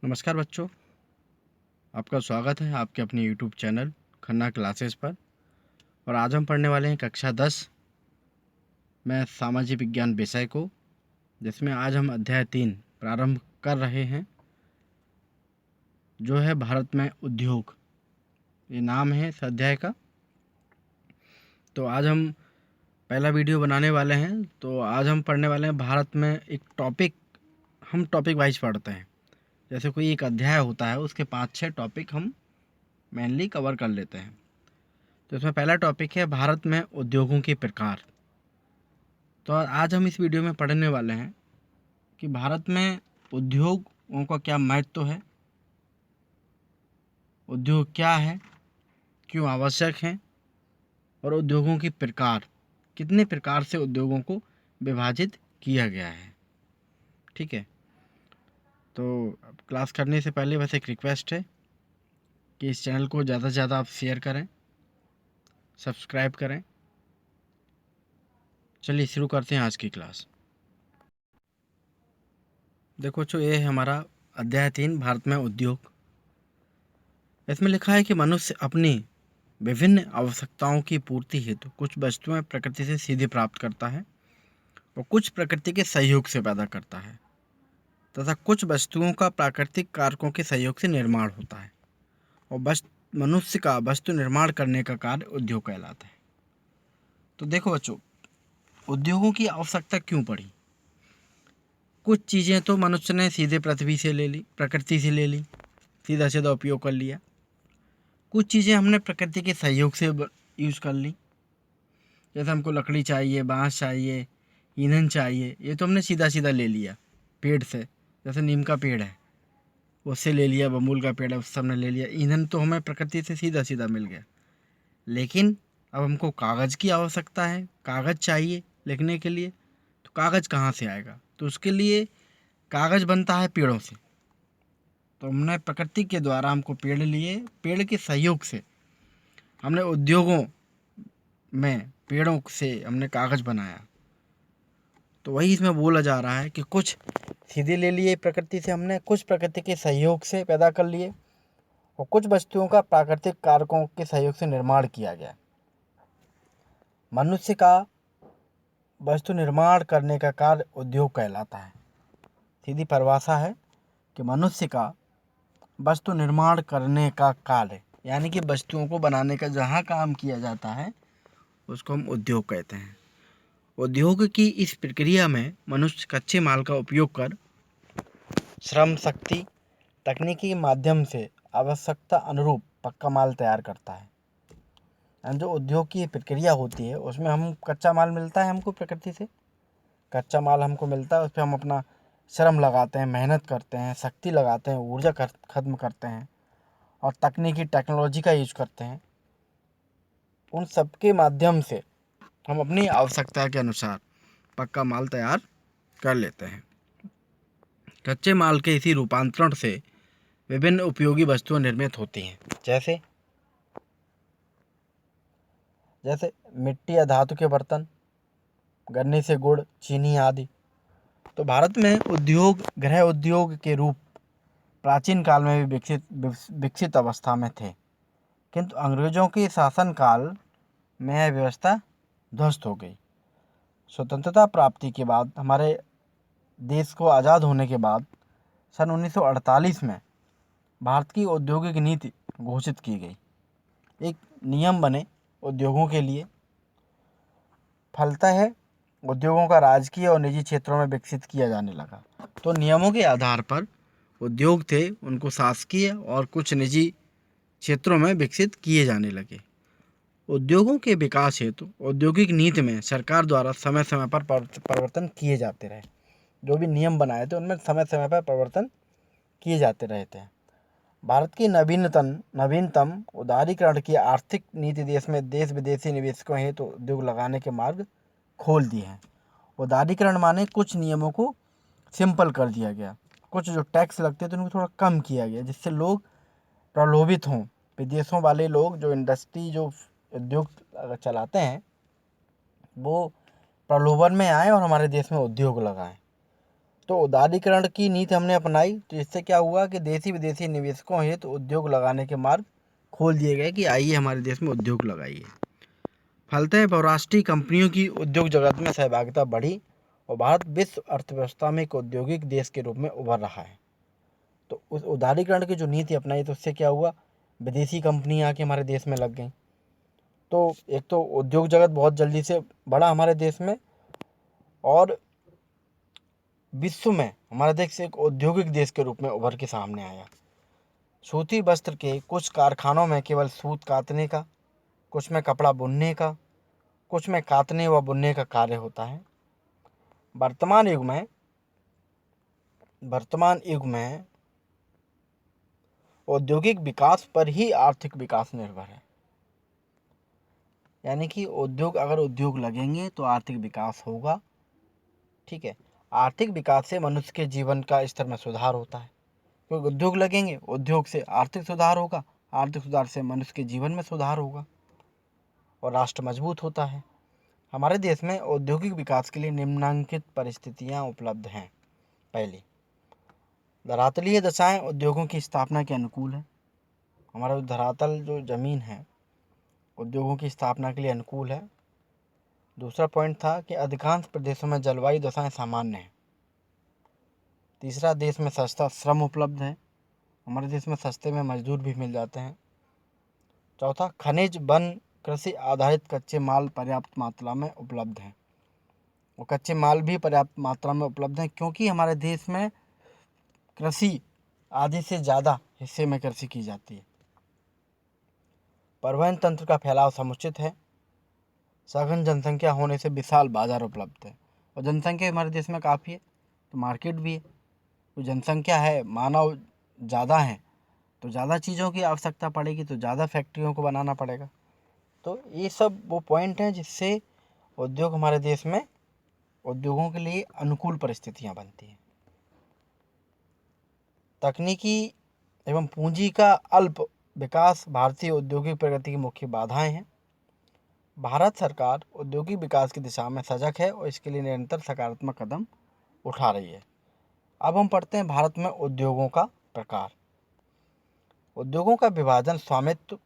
नमस्कार बच्चों, आपका स्वागत है आपके अपने यूट्यूब चैनल खन्ना क्लासेस पर। और आज हम पढ़ने वाले हैं कक्षा 10 में सामाजिक विज्ञान विषय को, जिसमें आज हम अध्याय 3 प्रारंभ कर रहे हैं, जो है भारत में उद्योग। ये नाम है इस अध्याय का। तो आज हम पहला वीडियो बनाने वाले हैं। तो आज हम पढ़ने वाले हैं भारत में एक टॉपिक। हम टॉपिक वाइज पढ़ते हैं, जैसे कोई एक अध्याय होता है उसके 5-6 टॉपिक हम मेनली कवर कर लेते हैं। तो इसमें पहला टॉपिक है भारत में उद्योगों के प्रकार। तो आज हम इस वीडियो में पढ़ने वाले हैं कि भारत में उद्योगों का क्या महत्व है, उद्योग क्या है, क्यों आवश्यक हैं, और उद्योगों के प्रकार, कितने प्रकार से उद्योगों को विभाजित किया गया है। ठीक है। तो क्लास करने से पहले बस एक रिक्वेस्ट है कि इस चैनल को ज़्यादा से ज़्यादा आप शेयर करें, सब्सक्राइब करें। चलिए शुरू करते हैं आज की क्लास। देखो बच्चों, ये है हमारा अध्याय 3 भारत में उद्योग। इसमें लिखा है कि मनुष्य अपनी विभिन्न आवश्यकताओं की पूर्ति हेतु कुछ वस्तुएं प्रकृति से सीधे प्राप्त करता है और कुछ प्रकृति के सहयोग से पैदा करता है, तथा कुछ वस्तुओं का प्राकृतिक कारकों के सहयोग से निर्माण होता है। और मनुष्य का वस्तु निर्माण करने का कार्य उद्योग कहलाता है। तो देखो बच्चों, उद्योगों की आवश्यकता क्यों पड़ी। कुछ चीज़ें तो मनुष्य ने सीधे पृथ्वी से ले ली, प्रकृति से ले ली, सीधा सीधा उपयोग कर लिया। कुछ चीज़ें हमने प्रकृति के सहयोग से यूज़ कर ली, जैसे हमको लकड़ी चाहिए, बांस चाहिए, ईंधन चाहिए, ये तो हमने सीधा सीधा ले लिया पेड़ से। जैसे नीम का पेड़ है उससे ले लिया, बबूल का पेड़ है उससे हमने ले लिया। ईंधन तो हमें प्रकृति से सीधा सीधा मिल गया। लेकिन अब हमको कागज़ की आवश्यकता है, कागज़ चाहिए लिखने के लिए। तो कागज़ कहाँ से आएगा? तो उसके लिए कागज़ बनता है पेड़ों से। तो हमने प्रकृति के द्वारा हमको पेड़ लिए, पेड़ के सहयोग से हमने उद्योगों में पेड़ों से हमने कागज़ बनाया। तो वही इसमें बोला जा रहा है कि कुछ सीधे ले लिए प्रकृति से हमने, कुछ प्रकृति के सहयोग से पैदा कर लिए, और कुछ वस्तुओं का प्राकृतिक कारकों के सहयोग से निर्माण किया गया। मनुष्य का वस्तु निर्माण करने का कार्य उद्योग कहलाता है। सीधी परिभाषा है कि मनुष्य का वस्तु निर्माण करने का कार्य, यानी कि वस्तुओं को बनाने का जहाँ काम किया जाता है उसको हम उद्योग कहते हैं। उद्योग की इस प्रक्रिया में मनुष्य कच्चे माल का उपयोग कर श्रम शक्ति तकनीकी के माध्यम से आवश्यकता अनुरूप पक्का माल तैयार करता है। यानी जो उद्योग की प्रक्रिया होती है उसमें हम कच्चा माल मिलता है हमको प्रकृति से, कच्चा माल हमको मिलता है, उस पर हम अपना श्रम लगाते हैं, मेहनत करते हैं, शक्ति लगाते हैं, ऊर्जा खत्म करते हैं और तकनीकी टेक्नोलॉजी का यूज करते हैं। उन सब के माध्यम से हम अपनी आवश्यकता के अनुसार पक्का माल तैयार कर लेते हैं। कच्चे माल के इसी रूपांतरण से विभिन्न उपयोगी वस्तुएं निर्मित होती हैं, जैसे मिट्टी या धातु के बर्तन, गन्ने से गुड़, चीनी आदि। तो भारत में उद्योग गृह उद्योग के रूप प्राचीन काल में भी विकसित अवस्था में थे, किंतु अंग्रेजों के शासनकाल में यह व्यवस्था ध्वस्त हो गई। स्वतंत्रता प्राप्ति के बाद, हमारे देश को आज़ाद होने के बाद सन 1948 में भारत की औद्योगिक नीति घोषित की गई। एक नियम बने उद्योगों के लिए। फलतः उद्योगों का राजकीय और निजी क्षेत्रों में विकसित किया जाने लगा। तो नियमों के आधार पर उद्योग थे, उनको शासकीय और कुछ निजी क्षेत्रों में विकसित किए जाने लगे। उद्योगों के विकास हेतु औद्योगिक नीति में सरकार द्वारा समय समय पर परिवर्तन किए जाते रहे। जो भी नियम बनाए थे उनमें समय समय पर परिवर्तन किए जाते रहे थे। भारत की नवीनतम उदारीकरण की आर्थिक नीति देश में देश विदेशी निवेशकों हेतु उद्योग लगाने के मार्ग खोल दिए हैं। उदारीकरण माने कुछ नियमों को सिंपल कर दिया गया, कुछ जो टैक्स लगते थे उनको थोड़ा कम किया गया, जिससे लोग प्रलोभित हों। विदेशों वाले लोग जो इंडस्ट्री, जो उद्योग चलाते हैं, वो प्रलोभन में आए और हमारे देश में उद्योग लगाएं। तो उदारीकरण की नीति हमने अपनाई, तो इससे क्या हुआ कि देसी विदेशी निवेशकों हेतु उद्योग लगाने के मार्ग खोल दिए गए कि आइए हमारे देश में उद्योग लगाइए। फलतः बहुराष्ट्रीय कंपनियों की उद्योग जगत में सहभागिता बढ़ी और भारत विश्व अर्थव्यवस्था में एक औद्योगिक देश के रूप में उभर रहा है। तो उस उदारीकरण की जो नीति अपनाई, तो उससे क्या हुआ, विदेशी कंपनियां आके हमारे देश में लग गई। तो एक तो उद्योग जगत बहुत जल्दी से बढ़ा हमारे देश में, और विश्व में हमारा देश एक औद्योगिक देश के रूप में उभर के सामने आया। सूती वस्त्र के कुछ कारखानों में केवल सूत कातने का, कुछ में कपड़ा बुनने का, कुछ में कातने व बुनने का कार्य होता है। वर्तमान युग में औद्योगिक विकास पर ही आर्थिक विकास निर्भर है। यानी कि अगर उद्योग लगेंगे तो आर्थिक विकास होगा। ठीक है, आर्थिक विकास से मनुष्य के जीवन का स्तर में सुधार होता है, क्योंकि उद्योग लगेंगे, उद्योग से आर्थिक सुधार होगा, आर्थिक सुधार से मनुष्य के जीवन में सुधार होगा और राष्ट्र मजबूत होता है। हमारे देश में औद्योगिक विकास के लिए निम्नलिखित परिस्थितियां उपलब्ध हैं। पहली, धरातलीय दशाएं उद्योगों की स्थापना के अनुकूल है। हमारा धरातल जो जमीन है उद्योगों की स्थापना के लिए अनुकूल है। दूसरा पॉइंट था कि अधिकांश प्रदेशों में जलवायु दशाएं सामान्य हैं। तीसरा, देश में सस्ता श्रम उपलब्ध है। हमारे देश में सस्ते में मजदूर भी मिल जाते हैं। चौथा, खनिज वन कृषि आधारित कच्चे माल पर्याप्त मात्रा में उपलब्ध हैं। वो कच्चे माल भी पर्याप्त मात्रा में उपलब्ध हैं, क्योंकि हमारे देश में कृषि आधे से ज़्यादा हिस्से में कृषि की जाती है। परिवहन तंत्र का फैलाव समुचित है। सघन जनसंख्या होने से विशाल बाजार उपलब्ध है, और जनसंख्या हमारे देश में काफ़ी है तो मार्केट भी है। तो जनसंख्या है, मानव ज़्यादा है, तो ज़्यादा चीज़ों की आवश्यकता पड़ेगी, तो ज़्यादा फैक्ट्रियों को बनाना पड़ेगा। तो ये सब वो पॉइंट हैं जिससे उद्योग हमारे देश में उद्योगों के लिए अनुकूल परिस्थितियां बनती हैं। तकनीकी एवं पूंजी का अल्प विकास भारतीय औद्योगिक प्रगति की मुख्य बाधाएं हैं। भारत सरकार औद्योगिक विकास की दिशा में सजग है और इसके लिए निरंतर सकारात्मक कदम उठा रही है। अब हम पढ़ते हैं भारत में उद्योगों का प्रकार। उद्योगों का विभाजन स्वामित्व,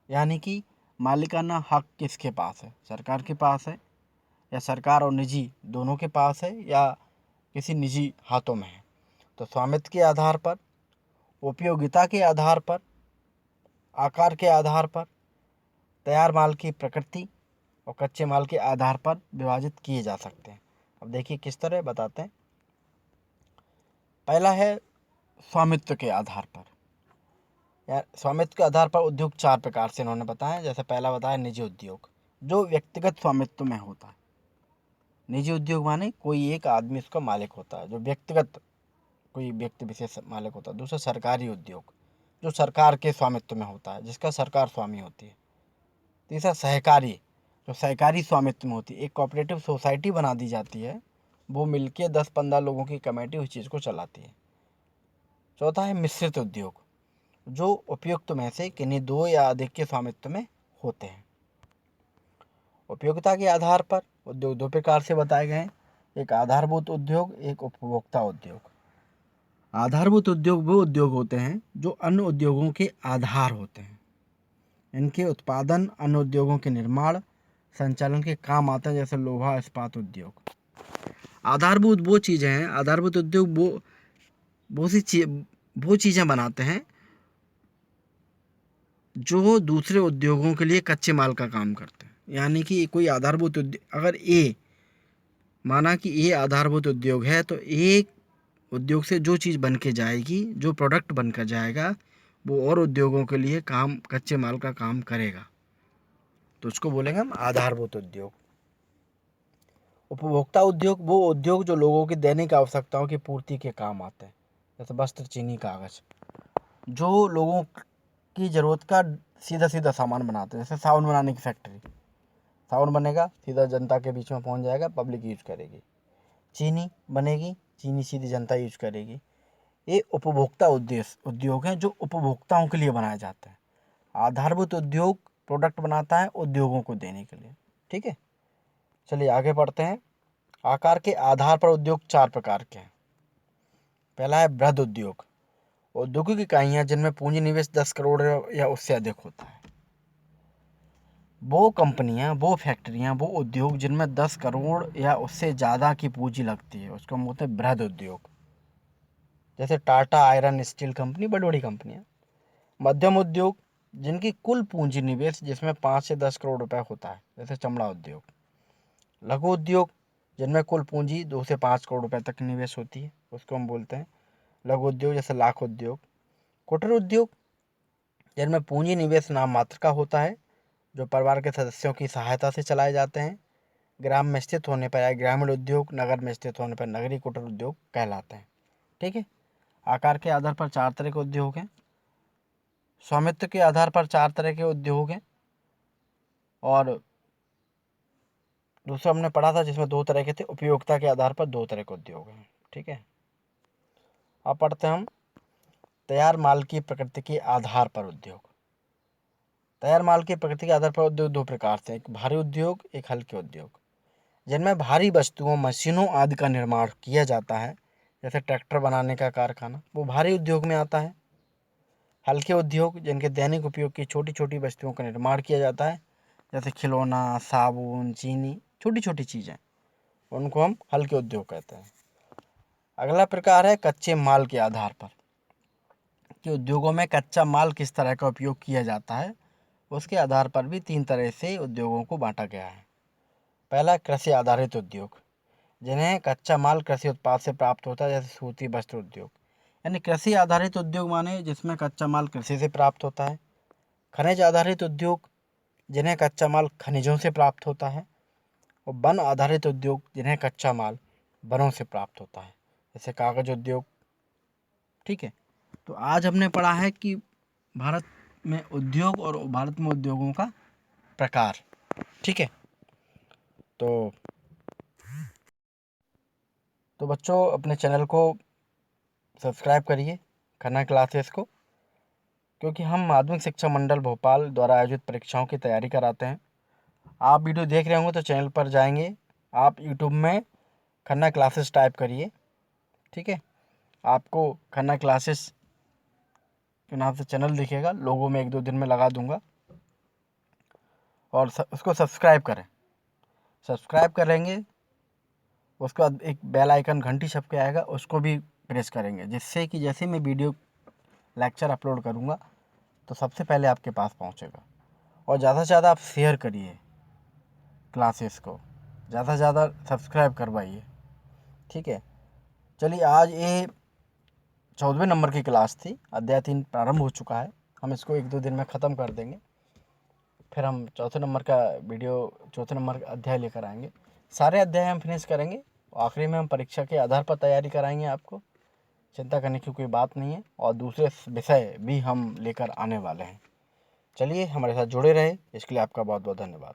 यानी कि मालिकाना हक किसके पास है, सरकार के पास है या सरकार और निजी दोनों के पास है या किसी निजी हाथों में है। तो स्वामित्व के आधार पर, उपयोगिता के आधार पर, आकार के आधार पर, तैयार माल की प्रकृति और कच्चे माल के आधार पर विभाजित किए जा सकते हैं। अब देखिए किस तरह बताते हैं। पहला है स्वामित्व के आधार पर। यार स्वामित्व के आधार पर उद्योग चार प्रकार से इन्होंने बताया। जैसे पहला बताया निजी उद्योग, जो व्यक्तिगत स्वामित्व में होता है। निजी उद्योग माने कोई एक आदमी उसका मालिक होता है, जो व्यक्तिगत कोई व्यक्ति विशेष मालिक होता है। दूसरा सरकारी उद्योग, जो सरकार के स्वामित्व में होता है, जिसका सरकार स्वामी होती है। तीसरा सहकारी, जो सहकारी स्वामित्व में होती है, एक कोऑपरेटिव सोसाइटी बना दी जाती है, वो मिलके 10-15 लोगों की कमेटी उस चीज़ को चलाती है। चौथा है मिश्रित उद्योग, जो उपयुक्त में से किन्हीं दो या अधिक के स्वामित्व में होते हैं। उपयोगिता के आधार पर उद्योग दो प्रकार से बताए गए हैं, एक आधारभूत उद्योग, एक उपभोक्ता उद्योग। आधारभूत उद्योग वो उद्योग होते हैं जो अन्य उद्योगों के आधार होते हैं। इनके उत्पादन अन्य उद्योगों के निर्माण संचालन के काम आते हैं, जैसे लोहा इस्पात उद्योग। आधारभूत वो चीज़ें हैं, आधारभूत उद्योग वो चीज़ें बनाते हैं जो दूसरे उद्योगों के लिए कच्चे माल का काम करते हैं। यानी कि कोई आधारभूत उद्योग, अगर माना कि ये आधारभूत उद्योग है, तो एक उद्योग से जो चीज़ बन के जाएगी, जो प्रोडक्ट बनकर जाएगा, वो और उद्योगों के लिए काम, कच्चे माल का काम करेगा, तो उसको बोलेंगे हम आधारभूत उद्योग। उपभोक्ता उद्योग वो उद्योग जो लोगों की दैनिक आवश्यकताओं की पूर्ति के काम आते हैं, जैसे वस्त्र, चीनी, कागज, जो लोगों की ज़रूरत का सीधा सीधा सामान बनाते हैं। जैसे साबुन बनाने की फैक्ट्री, साबुन बनेगा, सीधा जनता के बीच में पहुंच जाएगा, पब्लिक यूज करेगी। चीनी बनेगी, चीनी सीधी जनता यूज करेगी। ये उपभोक्ता उद्योग हैं, जो उपभोक्ताओं के लिए बनाए जाते हैं। आधारभूत उद्योग प्रोडक्ट बनाता है उद्योगों को देने के लिए। ठीक है, चलिए आगे बढ़ते हैं। आकार के आधार पर उद्योग चार प्रकार के हैं। पहला है बृहद उद्योग, औद्योगिक इकाइयाँ जिनमें पूंजी निवेश 10 करोड़ या उससे अधिक होता है। वो कंपनियां, वो फैक्ट्रियां, वो उद्योग जिनमें 10 करोड़ या उससे ज़्यादा की पूंजी लगती है, उसको हम बोलते हैं बृहद उद्योग। जैसे टाटा आयरन स्टील कंपनी, बड़ी बड़ी कंपनियां। मध्यम उद्योग जिनकी कुल पूंजी निवेश जिसमें 5 से 10 करोड़ रुपए होता है, जैसे चमड़ा उद्योग। लघु उद्योग जिनमें कुल पूंजी 2 से 5 करोड़ रुपए तक निवेश होती है, उसको हम बोलते हैं लघु उद्योग, जैसे लाख उद्योग। कुटीर उद्योग जिनमें पूंजी निवेश नाम मात्र का होता है, जो परिवार के सदस्यों की सहायता से चलाए जाते हैं। ग्राम में स्थित होने पर या ग्रामीण उद्योग, नगर में स्थित होने पर नगरीय कुटीर उद्योग कहलाते हैं। ठीक है। आकार के आधार पर 4 तरह के उद्योग हैं। स्वामित्व के आधार पर 4 तरह के उद्योग हैं, और दूसरा हमने पढ़ा था जिसमें 2 तरह के थे, उपयोगिता के आधार पर 2 तरह के उद्योग हैं। ठीक है। अब पढ़ते हैं हम तैयार माल की प्रकृति के आधार पर उद्योग। तैयार माल की प्रकृति के आधार पर उद्योग 2 प्रकार से, एक भारी उद्योग, एक हल्के उद्योग। जिनमें भारी वस्तुओं, मशीनों आदि का निर्माण किया जाता है, जैसे ट्रैक्टर बनाने का कारखाना, वो भारी उद्योग में आता है। हल्के उद्योग जिनके दैनिक उपयोग की छोटी छोटी वस्तुओं का निर्माण किया जाता है, जैसे खिलौना, साबुन, चीनी, छोटी छोटी चीज़ें, उनको हम हल्के उद्योग कहते हैं। अगला प्रकार है कच्चे माल के आधार पर, कि उद्योगों में कच्चा माल किस तरह का उपयोग किया जाता है, उसके आधार पर भी 3 तरह से उद्योगों को बांटा गया है। पहला, कृषि आधारित उद्योग, जिन्हें कच्चा माल कृषि उत्पाद से प्राप्त होता है, जैसे सूती वस्त्र उद्योग। यानी कृषि आधारित उद्योग माने जिसमें कच्चा माल कृषि से प्राप्त होता है। खनिज आधारित उद्योग जिन्हें कच्चा माल खनिजों से प्राप्त होता है। और वन आधारित उद्योग जिन्हें कच्चा माल वनों से प्राप्त होता है, जैसे कागज उद्योग। ठीक है। तो आज हमने पढ़ा है कि भारत में उद्योग और भारत में उद्योगों का प्रकार। ठीक है। तो बच्चों अपने चैनल को सब्सक्राइब करिए, खन्ना क्लासेस को, क्योंकि हम माध्यमिक शिक्षा मंडल भोपाल द्वारा आयोजित परीक्षाओं की तैयारी कराते हैं। आप वीडियो देख रहे होंगे तो चैनल पर जाएंगे, आप यूट्यूब में खन्ना क्लासेस टाइप करिए। ठीक है। आपको खन्ना क्लासेस के नाम से चैनल दिखेगा, लोगों में 1-2 दिन में लगा दूंगा, और उसको सब्सक्राइब करें। सब्सक्राइब करेंगे, उसके बाद एक बेल आइकन घंटी छप के आएगा, उसको भी प्रेस करेंगे, जिससे कि जैसे मैं वीडियो लेक्चर अपलोड करूँगा तो सबसे पहले आपके पास पहुँचेगा। और ज़्यादा से ज़्यादा आप शेयर करिए क्लासेस को, ज़्यादा से ज़्यादा सब्सक्राइब करवाइए। ठीक है। चलिए, आज ये 14वें नंबर की क्लास थी, अध्याय 3 प्रारंभ हो चुका है। हम इसको 1-2 दिन में ख़त्म कर देंगे, फिर हम चौथे नंबर का चौथे नंबर का अध्याय लेकर आएंगे। सारे अध्याय हम फिनिश करेंगे, आखिरी में हम परीक्षा के आधार पर तैयारी कराएंगे आपको। चिंता करने की कोई बात नहीं है, और दूसरे विषय भी हम लेकर आने वाले हैं। चलिए, हमारे साथ जुड़े रहे, इसके लिए आपका बहुत बहुत धन्यवाद।